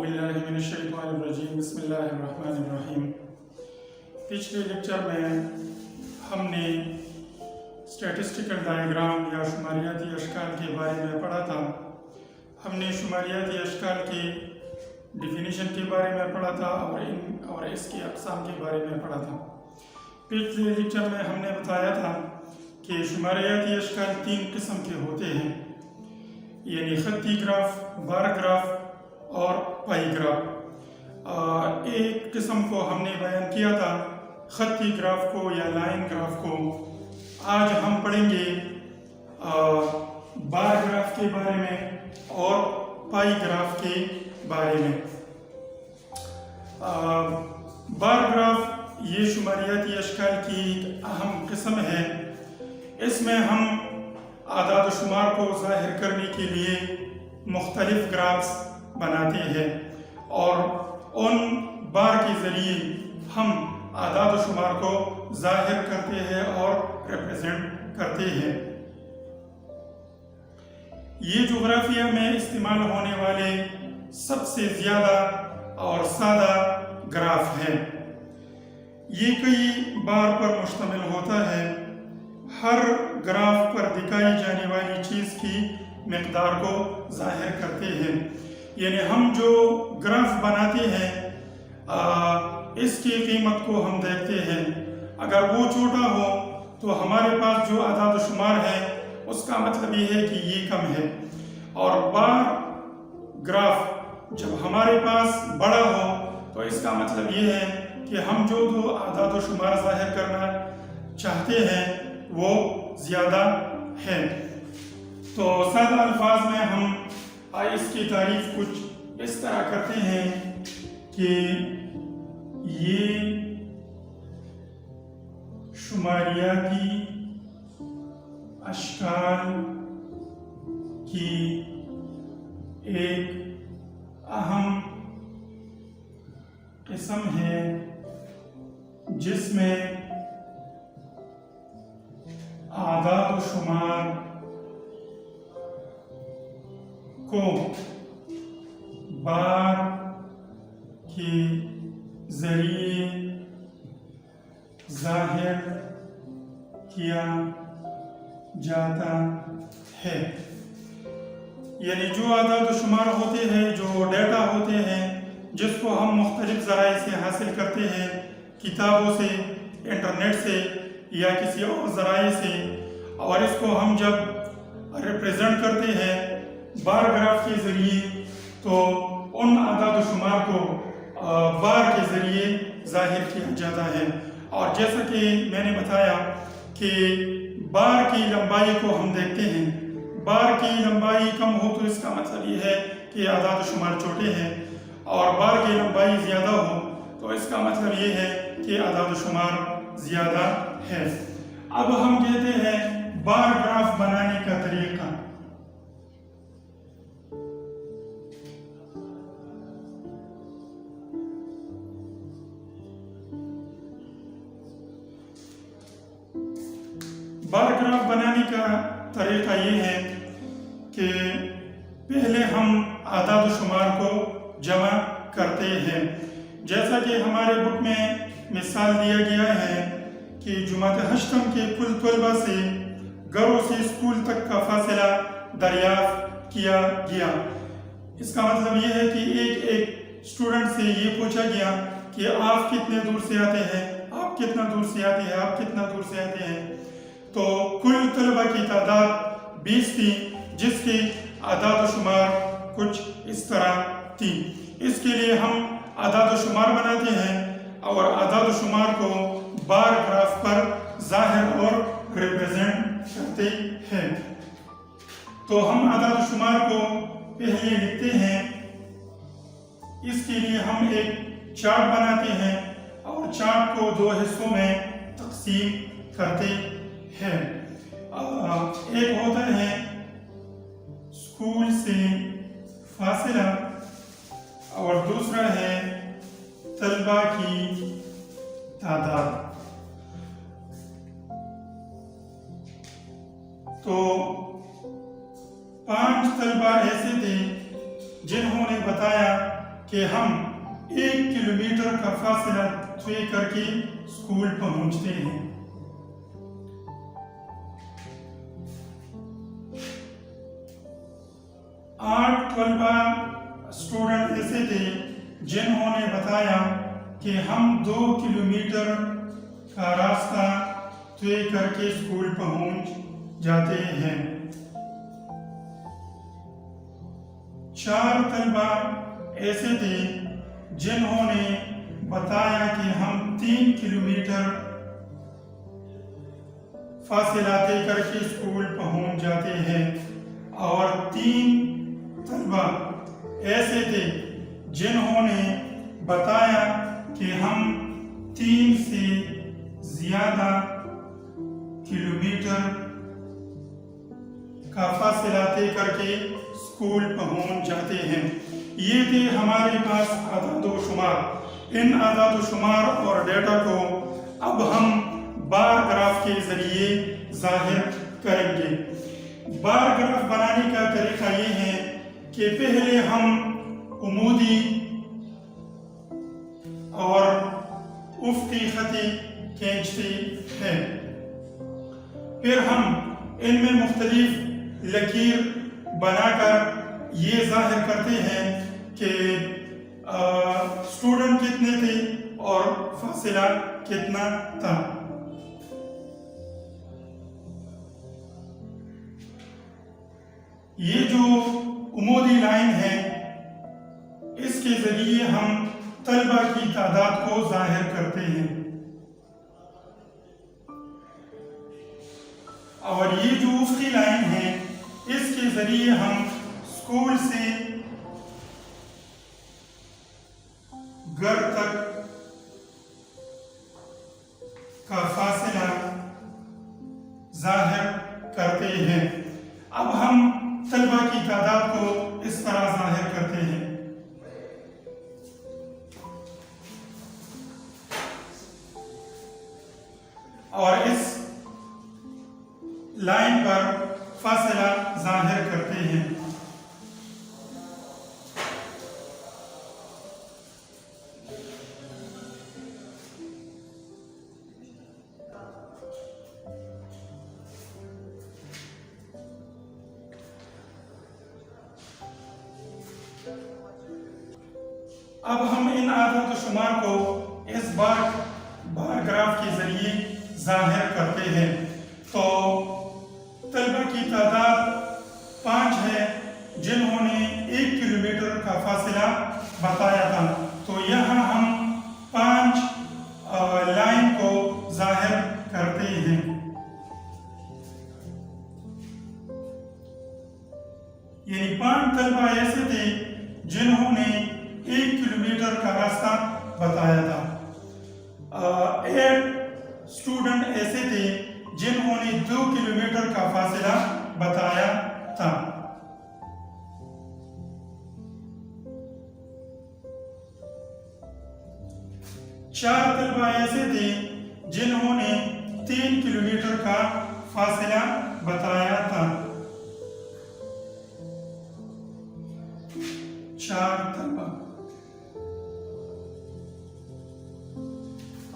باللہ من الشیطان الرجیم بسم اللہ الرحمن الرحیم۔ پچھلے لیکچر میں ہم نے اسٹیٹسٹیکل ڈائیگرام یا شماریاتی اشکال کے بارے میں پڑھا تھا۔ ہم نے شماریاتی اشکال کی ڈیفینیشن کے بارے میں پڑھا تھا اور اس کے اقسام کے بارے میں پڑھا تھا۔ پچھلے لیکچر میں ہم نے بتایا تھا کہ شماریاتی اشکال 3 قسم کے ہوتے ہیں، یعنی خطی گراف، بار گراف اور پائی گراف۔ ایک قسم کو ہم نے بیان کیا تھا، خطی گراف کو یا لائن گراف کو۔ آج ہم پڑھیں گے بار گراف کے بارے میں اور پائی گراف کے بارے میں۔ بار گراف یہ شماریاتی اشکال کی ایک اہم قسم ہے۔ اس میں ہم اعداد و شمار کو ظاہر کرنے کے لیے مختلف گرافس بناتے ہیں اور ان بار کے ذریعے ہم اعداد و شمار کو ظاہر کرتے ہیں اور ریپرزینٹ کرتے ہیں۔ یہ جغرافیہ میں استعمال ہونے والے سب سے زیادہ اور سادہ گراف ہے۔ یہ کئی بار پر مشتمل ہوتا ہے۔ ہر گراف پر دکھائی جانے والی چیز کی مقدار کو ظاہر کرتے ہیں، یعنی ہم جو گراف بناتے ہیں اس کی قیمت کو ہم دیکھتے ہیں۔ اگر وہ چھوٹا ہو تو ہمارے پاس جو اعداد و شمار ہے اس کا مطلب یہ ہے کہ یہ کم ہے، اور بار گراف جب ہمارے پاس بڑا ہو تو اس کا مطلب یہ ہے کہ ہم جو اعداد و شمار ظاہر کرنا چاہتے ہیں وہ زیادہ ہے۔ تو سادہ الفاظ میں ہم اس کی تعریف کچھ اس طرح کرتے ہیں کہ یہ شماریاتی اشکال کی ایک اہم قسم ہے جس میں اعداد و شمار کو بار کے ذریعے ظاہر کیا جاتا ہے، یعنی جو اعداد و شمار ہوتے ہیں، جو ڈیٹا ہوتے ہیں جس کو ہم مختلف ذرائع سے حاصل کرتے ہیں، کتابوں سے، انٹرنیٹ سے یا کسی اور ذرائع سے، اور اس کو ہم جب ریپرزینٹ کرتے ہیں بار گراف کے ذریعے تو ان اعداد و شمار کو بار کے ذریعے ظاہر کیا جاتا ہے۔ اور جیسا کہ میں نے بتایا کہ بار کی لمبائی کو ہم دیکھتے ہیں، بار کی لمبائی کم ہو تو اس کا مطلب یہ ہے کہ اعداد و شمار چھوٹے ہیں، اور بار کی لمبائی زیادہ ہو تو اس کا مطلب یہ ہے کہ اعداد و شمار زیادہ ہے۔ اب ہم کہتے ہیں بار گراف بنانے کا طریقہ۔ بار گراف بنانے کا طریقہ یہ ہے کہ پہلے ہم اعداد و شمار کو جمع کرتے ہیں، جیسا کہ ہمارے بک میں مثال دیا گیا ہے کہ جماعت ہشتم کے کل طلبہ سے گھروں سے اسکول تک کا فاصلہ دریافت کیا گیا۔ اس کا مطلب یہ ہے کہ ایک اسٹوڈنٹ سے یہ پوچھا گیا کہ آپ کتنے دور سے آتے ہیں، آپ کتنا دور سے آتے ہیں، آپ کتنا دور سے آتے ہیں۔ تو کل طلبہ کی تعداد 20 تھی، جس کی اعداد و شمار کچھ اس طرح تھی۔ اس کے لیے ہم اعداد و شمار بناتے ہیں اور اعداد و شمار کو بار گراف پر ظاہر اور ریپرزینٹ کرتے ہیں۔ تو ہم اعداد و شمار کو پہلے لکھتے ہیں۔ اس کے لیے ہم ایک چارٹ بناتے ہیں اور چارٹ کو 2 حصوں میں تقسیم کرتے ہیں۔ ایک ہوتا ہے اسکول سے فاصلہ اور دوسرا ہے طلبہ کی تعداد۔ تو 5 طلبہ ایسے تھے جنہوں نے بتایا کہ ہم 1 کلومیٹر کا فاصلہ طے کر کے اسکول پہنچتے ہیں۔ 8 طلبہ اسٹوڈنٹ ایسے تھے جنہوں نے بتایا کہ ہم 2 کلومیٹر کا راستہ طے کر کے اسکول پہنچ جاتے ہیں۔ 4 طلبہ ایسے تھے جنہوں نے بتایا کہ ہم 3 کلومیٹر فاصلہ طے کر کے اسکول پہنچ جاتے ہیں، اور 3 طلبہ ایسے تھے جنہوں نے بتایا کہ ہم 3 سے زیادہ کلومیٹر کا فاصلہ طے کر کے اسکول پہنچ جاتے ہیں۔ یہ تھے ہمارے پاس اعداد و شمار۔ ان اعداد و شمار اور ڈیٹا کو اب ہم بار گراف کے ذریعے ظاہر کریں گے۔ بار گراف بنانے کا طریقہ یہ ہے کہ پہلے ہم عمودی اور افقی خطیں کھینچتے ہیں، پھر ہم ان میں مختلف لکیر بنا کر یہ ظاہر کرتے ہیں کہ اسٹوڈنٹ کتنے تھے اور فاصلہ کتنا تھا۔ یہ جو عمودی لائن ہے، اس کے ذریعے ہم طلبہ کی تعداد کو ظاہر کرتے ہیں، اور یہ جو افقی لائن ہے، اس کے ذریعے ہم اسکول سے گھر تک کا فاصلہ ظاہر کرتے ہیں۔ اب ہم طلبہ کی تعداد کو اس طرح ظاہر کرتے ہیں۔ اور اس لائن پر فاصلہ ظاہر کرتے ہیں۔ اب ہم ان اعداد و شمار کو اس بار گراف کے ذریعے ظاہر کرتے ہیں۔ تو طلبہ کی تعداد 5 ہے جنہوں نے 1 کلومیٹر کا فاصلہ بتایا تھا، تو یہاں ہم 5 لائن کو ظاہر کرتے ہیں۔ یعنی 5 طلبہ ایسے تھے جنہوں نے 1 کلومیٹر کا راستہ بتایا تھا۔ 8 اسٹوڈنٹ ایسے تھے جنہوں نے 2 کلومیٹر کا فاصلہ بتایا تھا۔ 4 طلبہ ایسے تھے جنہوں نے 3 کلومیٹر کا فاصلہ بتایا تھا۔ 4 طلبہ،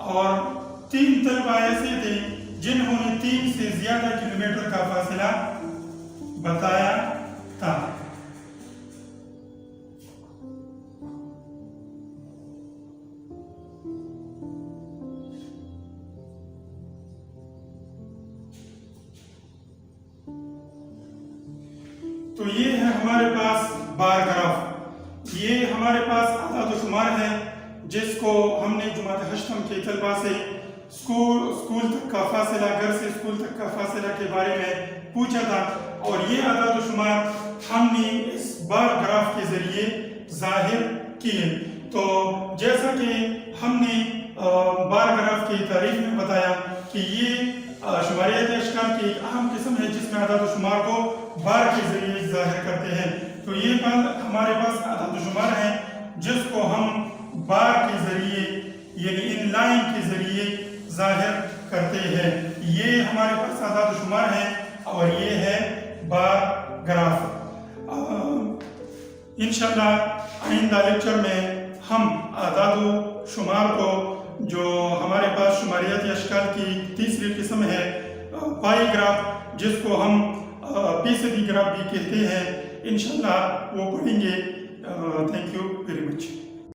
اور 3 طلبہ ایسے تھے جنہوں نے 3 سے زیادہ کلومیٹر کا فاصلہ بتایا تھا۔ تو یہ ہے ہمارے پاس بار گراف۔ یہ ہمارے پاس اعداد و شمار ہے جس کو ہم نے جماعت ہشتم کے طلبہ سے اسکول تک کا فاصلہ، گھر سے اسکول تک کا فاصلہ کے بارے میں پوچھا تھا، اور یہ اعداد و شمار ہم نے اس بار گراف کے ذریعے ظاہر کیے۔ تو جیسا کہ ہم نے بار گراف کی تعریف میں بتایا کہ یہ شماریات اشکال کی ایک اہم قسم ہے جس میں اعداد و شمار کو بار کے ذریعے ظاہر کرتے ہیں۔ تو یہ ہمارے پاس اعداد و شمار ہیں جس کو ہم بار کے ذریعے، یعنی ان لائن کے ذریعے ظاہر کرتے ہیں۔ یہ ہمارے پاس اعداد و شمار ہیں اور یہ ہے بار گراف۔ انشاءاللہ آئندہ لیکچر میں ہم اعداد و شمار کو جو ہمارے پاس شماریاتی اشکال کی تیسری قسم ہے پائی گراف، جس کو ہم فیصدی گراف بھی کہتے ہیں، انشاءاللہ وہ پڑھیں گے. Thank you very much.